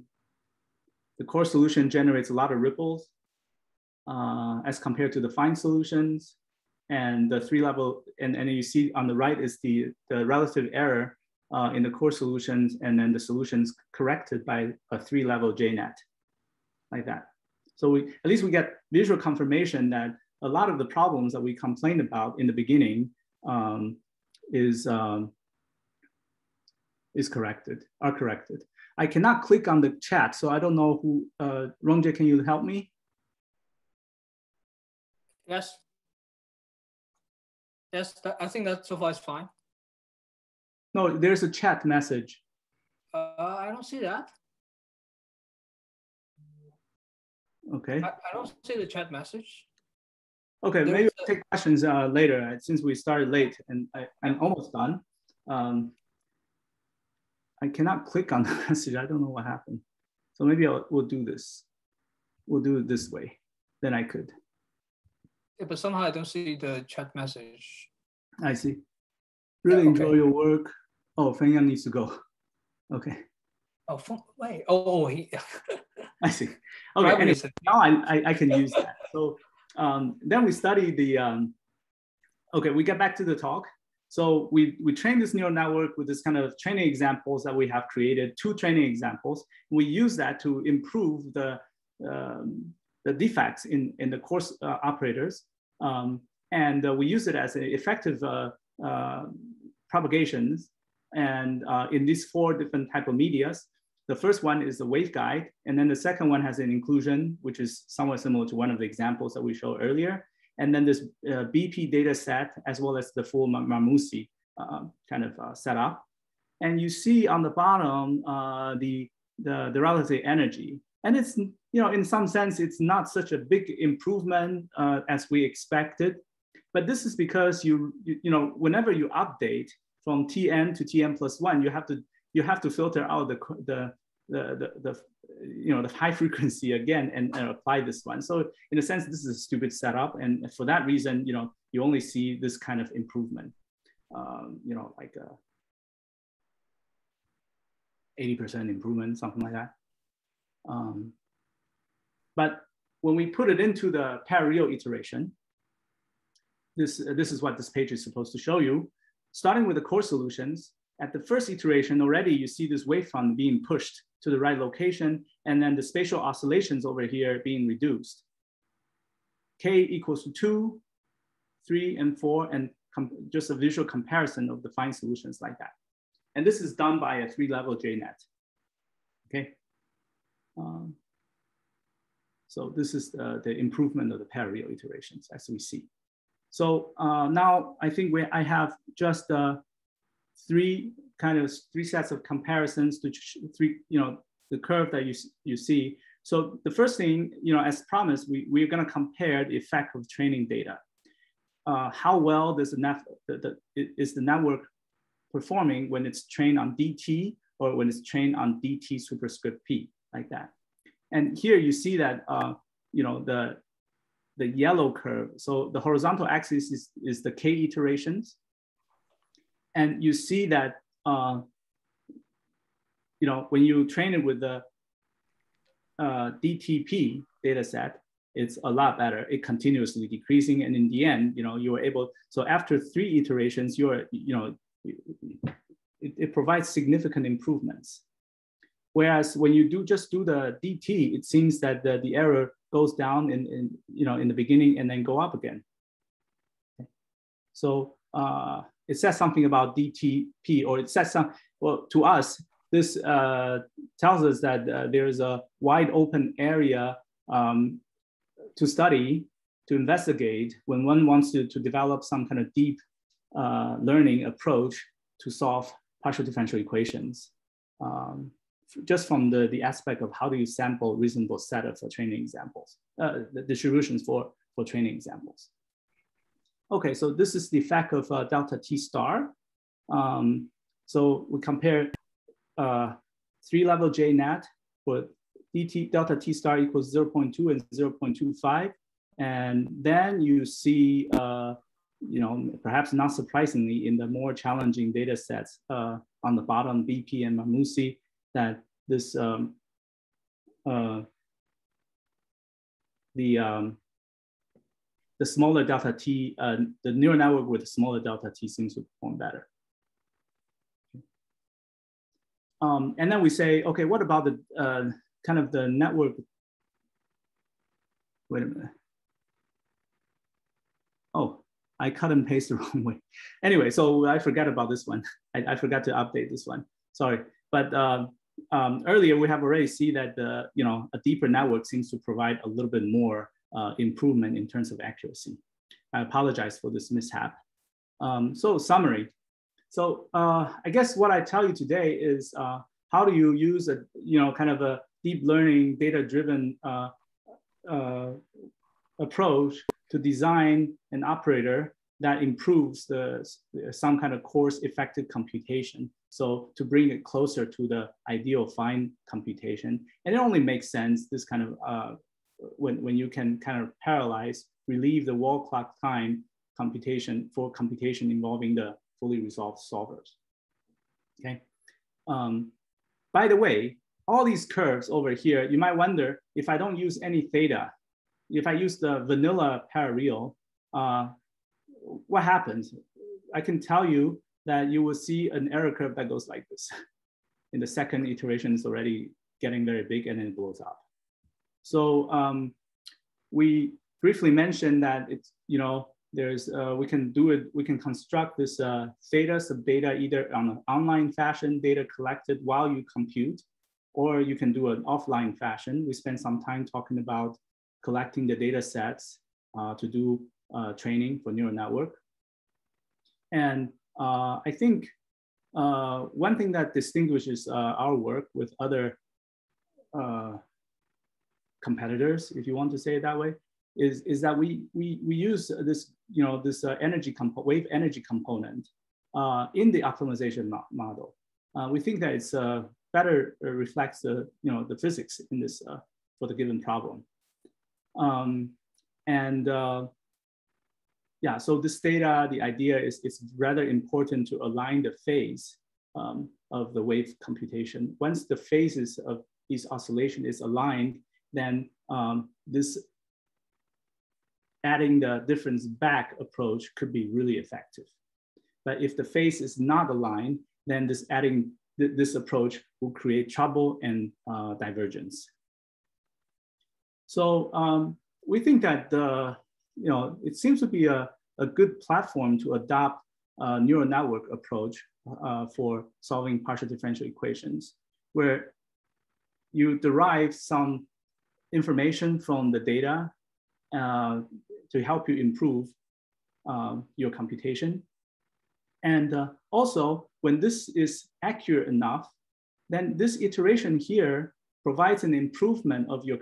coarse solution generates a lot of ripples as compared to the fine solutions. And the 3-level, and you see on the right is the relative error in the coarse solutions, and then the solutions corrected by a 3-level JNET, like that. So at least we get visual confirmation that a lot of the problems that we complained about in the beginning are corrected. I cannot click on the chat, so I don't know who, Rongje, can you help me? Yes. Yes, I think that so far is fine. No, there's a chat message. I don't see that. Okay. I don't see the chat message. Okay, maybe we'll take questions later since we started late and I'm almost done. I cannot click on the message. I don't know what happened. So maybe we'll do this. We'll do it this way. Then I could. Yeah, but somehow I don't see the chat message. I see. Really enjoy your work. Oh, Feng-Yang needs to go. Okay. Oh, wait. Oh, he. I see. Okay. Anyway, now I can use that. So then we study the. Okay, we get back to the talk. So we train this neural network with this kind of training examples that we have created, 2 training examples. We use that to improve the defects in the coarse operators. And we use it as an effective propagations. And in these 4 different type of medias, the first one is the waveguide. And then the second one has an inclusion, which is somewhat similar to one of the examples that we showed earlier. And then this BP data set, as well as the full Marmousi kind of setup. And you see on the bottom, the relative energy. And it's, in some sense, it's not such a big improvement as we expected. But this is because whenever you update from Tn to Tn+1, you have to filter out the high frequency again and apply this one. So in a sense, this is a stupid setup. And for that reason, you only see this kind of improvement, like 80% improvement, something like that. But when we put it into the Parareal iteration, this is what this page is supposed to show you. Starting with the coarse solutions, at the first iteration already, you see this wavefront being pushed to the right location, and then the spatial oscillations over here being reduced. K equals to 2, 3, and 4, and just a visual comparison of the fine solutions like that. And this is done by a 3-level JNET. Okay. So this is the improvement of the Parareal iterations as we see. So now I think I have just 3 sets of comparisons to 3, the curve that you see. So the first thing, as promised, we're going to compare the effect of training data. How well does is the network performing when it's trained on DT or when it's trained on DT superscript P, like that. And here you see that, you know, the yellow curve. So the horizontal axis is the K iterations. And you see that, you know, when you train it with the DTP data set, it's a lot better. It continuously decreasing. And in the end, you know, you were able, so after 3 iterations, you're, you know, it provides significant improvements. Whereas when you just do the DT, it seems that the error goes down in you know, in the beginning and then go up again. Okay. So it says something about DTP, or it says some, well, to us, this tells us that there's a wide open area to study, to investigate when one wants to develop some kind of deep learning approach to solve partial differential equations. Just from the aspect of how do you sample reasonable set of training examples, the distributions for training examples. Okay, so this is the effect of delta T star. So we compare 3-level JNET for delta T star equals 0.2 and 0.25. And then you see, you know, perhaps not surprisingly, in the more challenging data sets on the bottom, BP and Mamousi, that this the smaller delta T, the neural network with the smaller delta T seems to perform better. And then we say, okay, what about the kind of the network? Wait a minute. Oh, I cut and paste the wrong way. Anyway, so I forgot about this one. I forgot to update this one. Sorry, but earlier we have already seen that you know, a deeper network seems to provide a little bit more improvement in terms of accuracy. I apologize for this mishap. So summary. So I guess what I tell you today is how do you use a, you know, kind of a deep learning data-driven approach to design an operator that improves some kind of coarse effective computation. So to bring it closer to the ideal fine computation. And it only makes sense, this kind of, when you can kind of parallelize, relieve the wall clock time computation for computation involving the fully resolved solvers, okay? By the way, all these curves over here, you might wonder, if I don't use any theta, if I use the vanilla Parareal, what happens? I can tell you that you will see an error curve that goes like this. In the second iteration, it's already getting very big and then it blows up. So we briefly mentioned that it's, you know, there's, we can do it, we can construct this theta sub data either on an online fashion, data collected while you compute, or you can do an offline fashion. We spent some time talking about collecting the data sets to do training for neural network. And I think one thing that distinguishes our work with other competitors, if you want to say it that way, is that we use this, you know, this wave energy component in the optimization model. We think that it's better reflects the, you know, the physics in this for the given problem. Yeah, so this data, the idea is it's rather important to align the phase of the wave computation. Once the phases of these oscillation is aligned, then this adding the difference back approach could be really effective. But if the phase is not aligned, then this adding this approach will create trouble and divergence. So we think that you know, it seems to be a good platform to adopt a neural network approach for solving partial differential equations, where you derive some information from the data to help you improve your computation. And also, when this is accurate enough, then this iteration here provides an improvement of your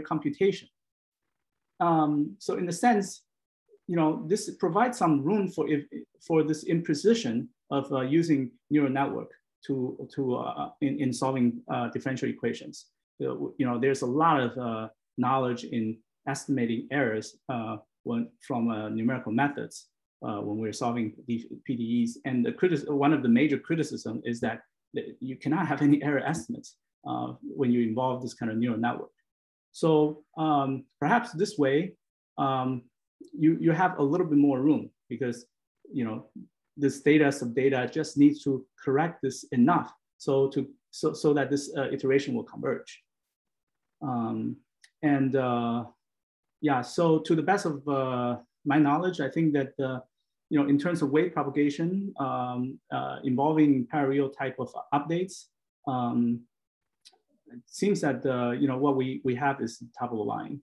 computation. So in a sense, you know, this provides some room for this imprecision of using neural network in solving differential equations. There's a lot of knowledge in estimating errors from numerical methods when we're solving the PDEs. And one of the major criticism is that you cannot have any error estimates when you involve this kind of neural network. So perhaps this way, you have a little bit more room, because this theta sub data just needs to correct this enough so that this iteration will converge. Yeah, so to the best of my knowledge, I think that in terms of wave propagation involving Parareal type of updates, it seems that what we have is top of the line.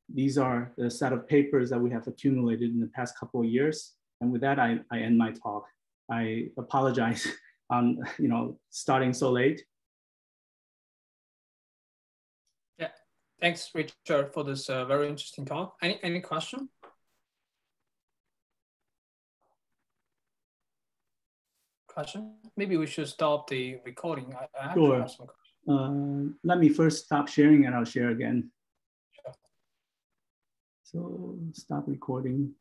These are the set of papers that we have accumulated in the past couple of years. And with that, I end my talk. I apologize on starting so late. Yeah, thanks, Richard, for this very interesting talk. Any question? Maybe we should stop the recording. I Sure. have some questions. Let me first stop sharing and I'll share again. Sure. So stop recording.